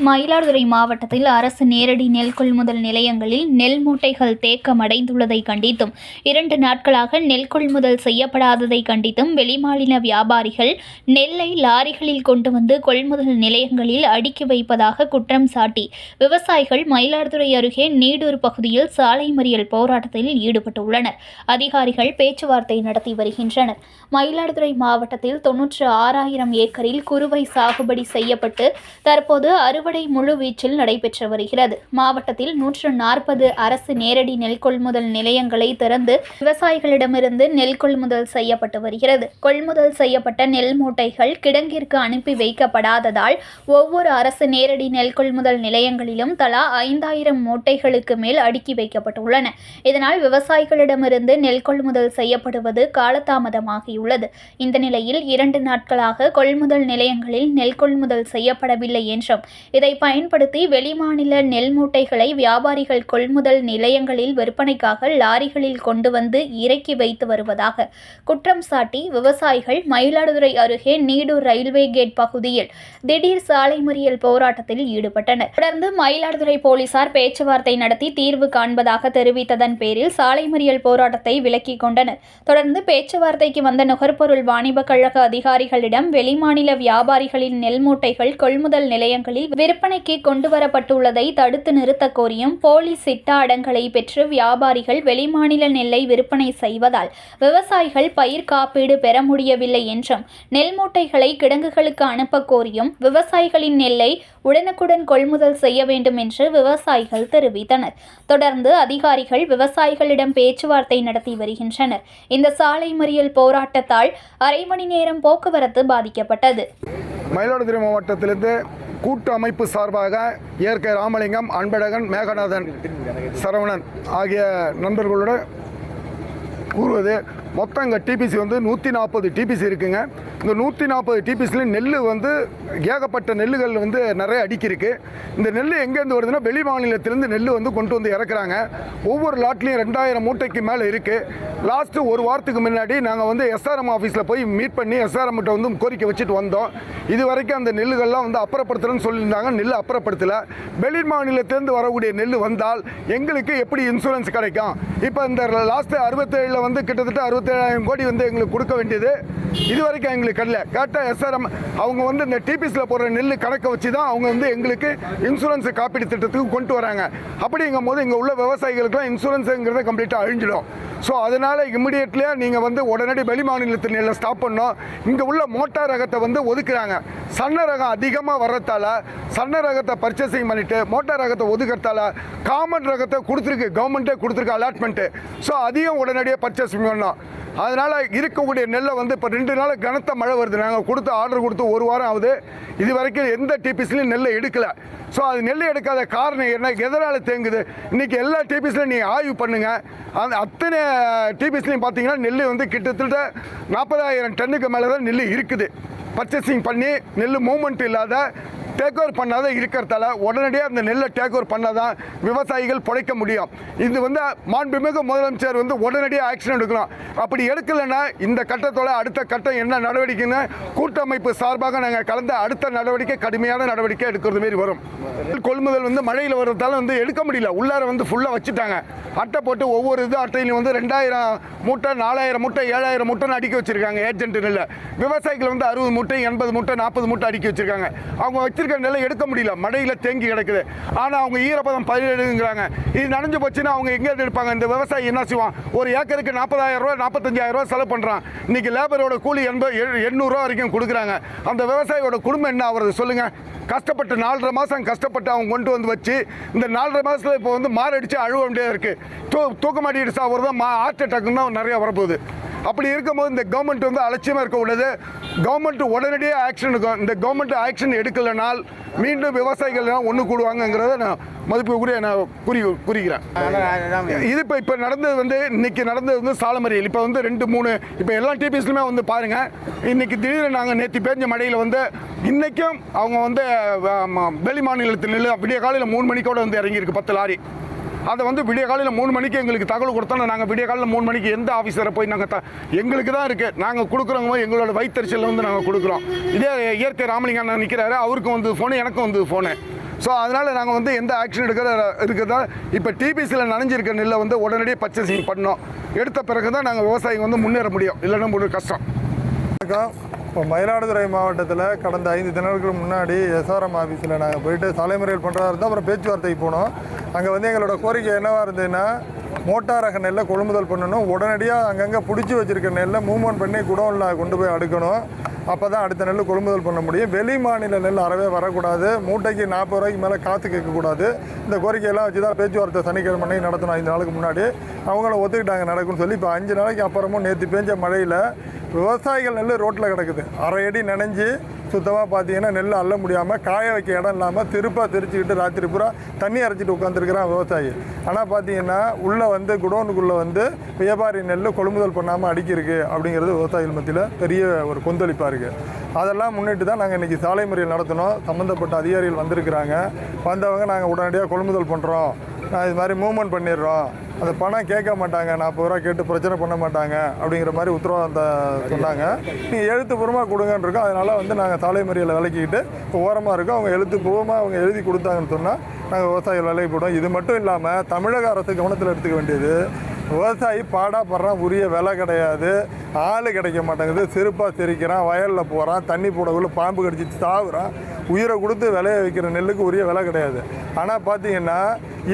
மயிலாடுதுறை மாவட்டத்தில் அரசு நேரடி நெல் கொள்முதல் நிலையங்களில் நெல் மூட்டைகள் தேக்கமடைந்துள்ளதை கண்டித்தும் 2 நாட்களாக நெல் கொள்முதல் செய்யப்படாததை கண்டித்தும் வெளிமாநில வியாபாரிகள் நெல்லை லாரிகளில் கொண்டு வந்து கொள்முதல் நிலையங்களில் அடுக்கி வைப்பதாக குற்றம் சாட்டி விவசாயிகள் மயிலாடுதுறை அருகே நீடூர் பகுதியில் சாலை மறியல் போராட்டத்தில் ஈடுபட்டுள்ளனர். அதிகாரிகள் பேச்சுவார்த்தை நடத்தி வருகின்றனர். மயிலாடுதுறை மாவட்டத்தில் 96,000 ஏக்கரில் குறுவை சாகுபடி செய்யப்பட்டு தற்போது அறுவடை முழுவீச்சில் நடைபெற்று வருகிறது. மாவட்டத்தில் 140 அரசு நேரடி நெல் கொள்முதல் நிலையங்களை திறந்து விவசாயிகளிடமிருந்து நெல் கொள்முதல் செய்யப்பட்டு வருகிறது. கொள்முதல் செய்யப்பட்ட நெல் மூட்டைகள் கிடங்கிற்கு அனுப்பி வைக்கப்படாததால் ஒவ்வொரு அரசு நேரடி நெல் கொள்முதல் நிலையங்களிலும் தலா 5,000 மூட்டைகளுக்கு மேல் அடுக்கி வைக்கப்பட்டுள்ளன. இதனால் விவசாயிகளிடமிருந்து நெல் கொள்முதல் செய்யப்படுவது காலதாமதமாகியுள்ளது. இந்த நிலையில் 2 நாட்களாக கொள்முதல் நிலையங்களில் நெல் கொள்முதல் செய்யப்படவில்லை என்றும் இதை பயன்படுத்தி வெளிமாநில நெல் மூட்டைகளை வியாபாரிகள் கொள்முதல் நிலையங்களில் விற்பனைக்காக லாரிகளில் கொண்டு வந்து இறக்கி வைத்து வருவதாக குற்றம் சாட்டி விவசாயிகள் மயிலாடுதுறை அருகே நீடூர் ரயில்வே கேட் பகுதியில் திடீர் சாலை மறியல் போராட்டத்தில் ஈடுபட்டனர். தொடர்ந்து மயிலாடுதுறை போலீசார் பேச்சுவார்த்தை நடத்தி தீர்வு காண்பதாக தெரிவித்ததன் பேரில் சாலை மறியல் போராட்டத்தை விலக்கிக் கொண்டனர். தொடர்ந்து பேச்சுவார்த்தைக்கு வந்த நுகர்பொருள் வாணிப கழக அதிகாரிகளிடம் வெளிமாநில வியாபாரிகளின் நெல் மூட்டைகள் கொள்முதல் நிலையங்களில் விற்பனைக்கு கொண்டுவரப்பட்டுள்ளதை தடுத்து நிறுத்த கோரியும் போலி சிட்டா அடங்கலை பெற்று வியாபாரிகள் வெளிமாநில நெல்லை விற்பனை செய்வதால் விவசாயிகள் பயிர் காப்பீடு பெற முடியவில்லை என்றும் நெல் மூட்டைகளை கிடங்குகளுக்கு அனுப்ப கோரியும் விவசாயிகளின் நெல்லை உடனுக்குடன் கொள்முதல் செய்ய வேண்டும் என்று விவசாயிகள் தெரிவித்தனர். தொடர்ந்து அதிகாரிகள் விவசாயிகளிடம் பேச்சுவார்த்தை நடத்தி வருகின்றனர். இந்த சாலை மறியல் போராட்டத்தால் அரை மணி நேரம் போக்குவரத்து பாதிக்கப்பட்டது. மயிலாடுதுறை மாவட்டத்திலிருந்து கூட்டு அமைப்பு சார்பாக இயற்கை ராமலிங்கம், அன்பழகன், மேகநாதன், சரவணன் ஆகிய நண்பர்களோட கூறுவது மொத்தம் இங்கே டிபிசி 140 டிபிசி இருக்குங்க. இந்த 140 டிபிசியில் நெல் ஏகப்பட்ட நெல்லுகள் நிறைய அடுக்கியிருக்கு. இந்த நெல் எங்கேருந்து வருதுன்னா வெளி மாநிலத்திலேருந்து நெல் கொண்டு வந்து இறக்குறாங்க. ஒவ்வொரு லாட்லேயும் 2,000 மூட்டைக்கு மேலே இருக்குது. லாஸ்ட்டு ஒரு வாரத்துக்கு முன்னாடி நாங்கள் எஸ்ஆர்எம் ஆஃபீஸில் போய் மீட் பண்ணி எஸ்ஆர்எம்கிட்ட கோரிக்கை வச்சுட்டு வந்தோம். இது வரைக்கும் அந்த நெல்லுகள்லாம் அப்புறப்படுத்தலன்னு சொல்லியிருந்தாங்க. நெல் அப்புறப்படுத்தலை. வெளி மாநிலத்திலேருந்து வரக்கூடிய நெல் வந்தால் எங்களுக்கு எப்படி இன்சூரன்ஸ் கிடைக்கும்? இப்போ இந்த லாஸ்ட்டு 67 கிட்டத்தட்ட 67,000 கோடி எங்களுக்கு கொடுக்க வேண்டியது இது வரைக்கும் எங்களுக்கு கிடையாது. கரெக்டாக எஸ்ஆர்எம் அவங்க இந்த டிபிசியில் போடுற நெல் கணக்கை வச்சு தான் அவங்க எங்களுக்கு இன்சூரன்ஸ் காப்பீடு திட்டத்துக்கு கொண்டு வராங்க. அப்படிங்கும் போது இங்கே உள்ள விவசாயிகளுக்குலாம் இன்சூரன்ஸுங்கிறத கம்ப்ளீட்டாக அழிஞ்சிடும். ஸோ அதனால் இம்மிடியேட்லியாக நீங்கள் உடனடி வெளி மாநிலத்தில் நெல்லை ஸ்டாப் பண்ணோம். இங்கே உள்ள மோட்டார் ரகத்தை ஒதுக்குறாங்க. சன்ன ரகம் அதிகமாக வர்றதால சன்ன ரகத்தை பர்ச்சேசிங் பண்ணிவிட்டு மோட்டார் ரகத்தை ஒதுக்கிறதால காமன் ரகத்தை கொடுத்துருக்கு, கவர்மெண்ட்டே கொடுத்துருக்கு அலாட்மெண்ட்டு. ஸோ அதையும் உடனடியாக பர்ச்சேசிங் பண்ணோம். அதனால் இருக்கக்கூடிய நெல்லை இப்போ 2 நாள் கனத்த மழை வருது. நாங்கள் ஆர்டர் கொடுத்து 1 வாரம் ஆகுது. இது வரைக்கும் எந்த டிபிசிலையும் நெல்லை எடுக்கலை. ஸோ அது நெல் எடுக்காத காரணம் என்ன, எதனால் தேங்குது? இன்றைக்கி எல்லா டிபிசிலையும் நீங்கள் ஆய்வு பண்ணுங்கள். அந்த அத்தனை டிபிசிலையும் பார்த்தீங்கன்னா நெல் கிட்டத்தட்ட 40,000 டன்னுக்கு மேலே தான் நெல் இருக்குது. பர்ச்சேசிங் பண்ணி நெல் மூவ்மெண்ட் இல்லாத டேக் ஓவர் பண்ணாத இருக்கிறதால உடனடியாக அந்த நெல்லை டேக் ஓவர் பண்ணாதான் விவசாயிகள் பிழைக்க முடியும். இது மாண்புமிகு முதலமைச்சர் உடனடியாக ஆக்ஷன் எடுக்கணும். அப்படி எடுக்கலைன்னா இந்த கட்டத்தோட அடுத்த கட்டம் என்ன நடவடிக்கைன்னு கூட்டமைப்பு சார்பாக நாங்கள் கலந்த அடுத்த நடவடிக்கை கடுமையான நடவடிக்கை எடுக்கிறது மாரி வரும். கொள்முதல் மழையில் வர்றதால எடுக்க முடியல. உள்ளார ஃபுல்லாக வச்சுட்டாங்க. அட்டை போட்டு ஒவ்வொரு அட்டையிலையும் 2,000 மூட்டை, 4,000 மூட்டை, 7,000 மூட்டைன்னு அடுக்கி வச்சிருக்காங்க. ஏஜென்ட் நெல்லை விவசாயிகள் 60 மூட்டை, 80 மூட்டை, 40 மூட்டை அடுக்கி வச்சிருக்காங்க. அவங்க வச்சிருக்க நெல்லை எடுக்க முடியல, மழையில் தேங்கி கிடக்குது. ஆனால் அவங்க ஈரப்பதம் பயிரிடுங்கிறாங்க. இது நனைஞ்சு போச்சுன்னா அவங்க எங்கே எடுப்பாங்க? இந்த விவசாயி என்ன செய்வான்? ஒரு ஏக்கருக்கு 40,000 ரூபா, 45,000 ரூபா செலவு பண்ணுறான். இன்னைக்கு லேபரோட கூலி 800 ரூபா வரைக்கும் கொடுக்குறாங்க. அந்த விவசாயியோட குடும்பம் என்ன ஆகுறது சொல்லுங்கள்? கஷ்டப்பட்டு 4.5 மாதம் கஷ்டப்பட்டு அவங்க கொண்டு வச்சு இந்த 4.5 மாதத்தில் இப்போ மாரடிச்சு அழுவ வேண்டியதாக இருக்குது. தூக்க மாட்டிட்டு சாப்பிட்றது ஹார்ட் அட்டாக்குன்னு தான் நிறையா வரப்போகுது. அப்படி இருக்கும்போது இந்த கவர்மெண்ட் அலட்சியமாக இருக்க உள்ளது. கவர்மெண்ட் உடனடியாக ஆக்ஷன் எடுக்கும். இந்த கவர்மெண்ட் ஆக்ஷன் எடுக்கலைனால் மீண்டும் விவசாயிகள் ஒன்று கூடுவாங்கங்கிறத நான் மதிப்புக்குரிய நான் குறிக்கிறேன். இது இப்போ நடந்தது இன்னைக்கு நடந்தது சாலை மறியல். இப்போ 2, 3 இப்போ எல்லா டிபிஸ்லையுமே பாருங்கள். இன்றைக்கி திடீர்னு நாங்கள் நேற்று பேஞ்ச மழையில் இன்றைக்கும் அவங்க வெளி மாநிலத்தில் நெல் விடிய காலையில் 3 மணிக்கோடு இறங்கியிருக்கு 10 லாரி. அதை விடிய காலையில் 3 மணிக்கு எங்களுக்கு தகவல் கொடுத்தோன்னா நாங்கள் விடிய காலையில் 3 மணிக்கு எந்த ஆஃபீஸரை போய் நாங்கள் எங்களுக்கு தான் இருக்குது. நாங்கள் கொடுக்குறவங்க எங்களோட வயிற்றுச்சலில் நாங்கள் கொடுக்குறோம். இதே இயற்கை ராமலிங்கம் நிற்கிறாரு. அவருக்கும் ஃபோனு, எனக்கும் ஃபோனு. ஸோ அதனால் நாங்கள் வந்து எந்த ஆக்ஷன் இருக்கிறதா இப்போ டிபிசியில் நனைஞ்சிருக்க நெல்லை வந்து உடனடியாக பர்ச்சேசிங் பண்ணோம். எடுத்த பிறகு தான் நாங்கள் விவசாயிங்க வந்து முன்னேற முடியும், இல்லைன்னா ஒரு கஷ்டம். இப்போ மயிலாடுதுறை மாவட்டத்தில் கடந்த 5 தினங்களுக்கு முன்னாடி எஸ்ஆர்எம் ஆஃபீஸில் நாங்கள் போயிட்டு சாலை மறியல் பண்ணுறதா இருந்தால் அப்புறம் பேச்சுவார்த்தைக்கு போனோம். அங்கே வந்து எங்களோட கோரிக்கை என்னவாக இருந்ததுன்னா, மோட்டார் ரக நெல்லை கொள்முதல் பண்ணணும், உடனடியாக அங்கங்கே பிடிச்சி வச்சுருக்க நெல்லை மூவ்மெண்ட் பண்ணி குடோனில் கொண்டு போய் அடுக்கணும். அப்போ தான் அடுத்த நெல் கொள்முதல் பண்ண முடியும். வெளி மாநில நெல் அறவே வரக்கூடாது, மூட்டைக்கு 40 ரூபாய்க்கு மேலே காற்று கேட்கக்கூடாது. இந்த கோரிக்கையெல்லாம் வச்சு தான் பேச்சுவார்த்தை சனிக்கிழமை அன்னைக்கு நடத்தணும். 5 நாளுக்கு முன்னாடி அவங்கள ஒத்துக்கிட்டாங்க நடக்கும்னு சொல்லி. இப்போ 5 நாளைக்கு அப்புறமும் நேற்று பேஞ்ச மழையில் விவசாயிகள் நெல் ரோட்டில் கிடக்குது. 1/2 அடி நனைஞ்சு சுத்தமாக பார்த்தீங்கன்னா நெல் அள்ள முடியாமல், காய வைக்க இடம் இல்லாமல் திருச்சிக்கிட்டு ராத்திரி பூரா தண்ணி அரைச்சிட்டு உட்காந்துருக்கிறான் விவசாயி. ஆனால் பார்த்தீங்கன்னா உள்ளே வந்து குடோனுக்குள்ளே வந்து வியாபாரி நெல் கொள்முதல் பண்ணாமல் அடிக்கிருக்கு அப்படிங்கிறது விவசாயிகள் மத்தியில் பெரிய ஒரு கொந்தளிப்பாக இருக்குது. அதெல்லாம் முன்னிட்டு தான் நாங்கள் இன்றைக்கி சாலை மறியல் நடத்தினோம். சம்மந்தப்பட்ட அதிகாரிகள் வந்திருக்கிறாங்க. வந்தவங்க நாங்கள் உடனடியாக கொள்முதல் பண்ணுறோம், இது மாதிரி மூவ்மெண்ட் பண்ணிடுறோம், அந்த பணம் கேட்க மாட்டாங்க, 40 ரூபா கேட்டு பிரச்சனை பண்ண மாட்டாங்க அப்படிங்கிற மாதிரி உத்தரவாதம் சொன்னாங்க. நீங்கள் எழுத்துப்பூர்வமாக கொடுங்கன்னு இருக்கோம். அதனால் வந்து நாங்கள் சாலை மறியலை விலக்கிக்கிட்டு இப்போ ஓரமாக இருக்கோம். அவங்க எழுத்துப்பூர்வமாக அவங்க எழுதி கொடுத்தாங்கன்னு சொன்னால் நாங்கள் விவசாயிகள் விலைக்கு போடுவோம். இது மட்டும் இல்லாமல் தமிழக அரசு கவனத்தில் எடுத்துக்க வேண்டியது, விவசாயி பாடாப்படுறான், உரிய விலை கிடையாது, ஆள் கிடைக்க மாட்டேங்குது, செருப்பாக செரிக்கிறான், வயலில் போகிறான், தண்ணி போடக்குள்ள பாம்பு கடிச்சிட்டு சாகுறான், உயிரை கொடுத்து விளைய வைக்கிற நெல்லுக்கு உரிய விலை கிடையாது. ஆனால் பார்த்தீங்கன்னா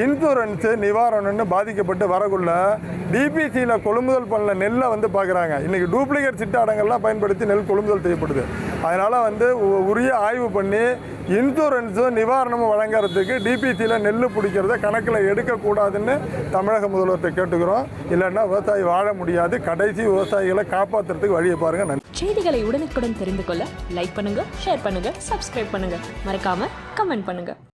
இன்சூரன்ஸு நிவாரணம்னு பாதிக்கப்பட்டு வரக்குள்ள டிபிசியில் கொள்முதல் பண்ணல நெல்லை வந்து பார்க்குறாங்க. இன்றைக்கி டூப்ளிகேட் சிட்டாடங்கள்லாம் பயன்படுத்தி நெல் கொள்முதல் செய்யப்படுது. அதனால் வந்து உரிய ஆய்வு பண்ணி இன்சூரன்ஸும் நிவாரணமும் வழங்குறதுக்கு டிபிசியில் நெல் பிடிக்கிறத கணக்கில் எடுக்கக்கூடாதுன்னு தமிழக முதல்வர்கிட்ட கேட்டுக்கிறோம். இல்லைன்னா விவசாயி வாழ முடியாது. கடைசி விவசாயிகளை காப்பாற்றுறதுக்கு வழியை பாருங்கள். நன்றி. செய்திகளை உடனுக்குடன் தெரிந்து கொள்ள லைக் பண்ணுங்க, ஷேர் பண்ணுங்க, சப்ஸ்கிரைப் பண்ணுங்க, மறக்காம கமெண்ட் பண்ணுங்க.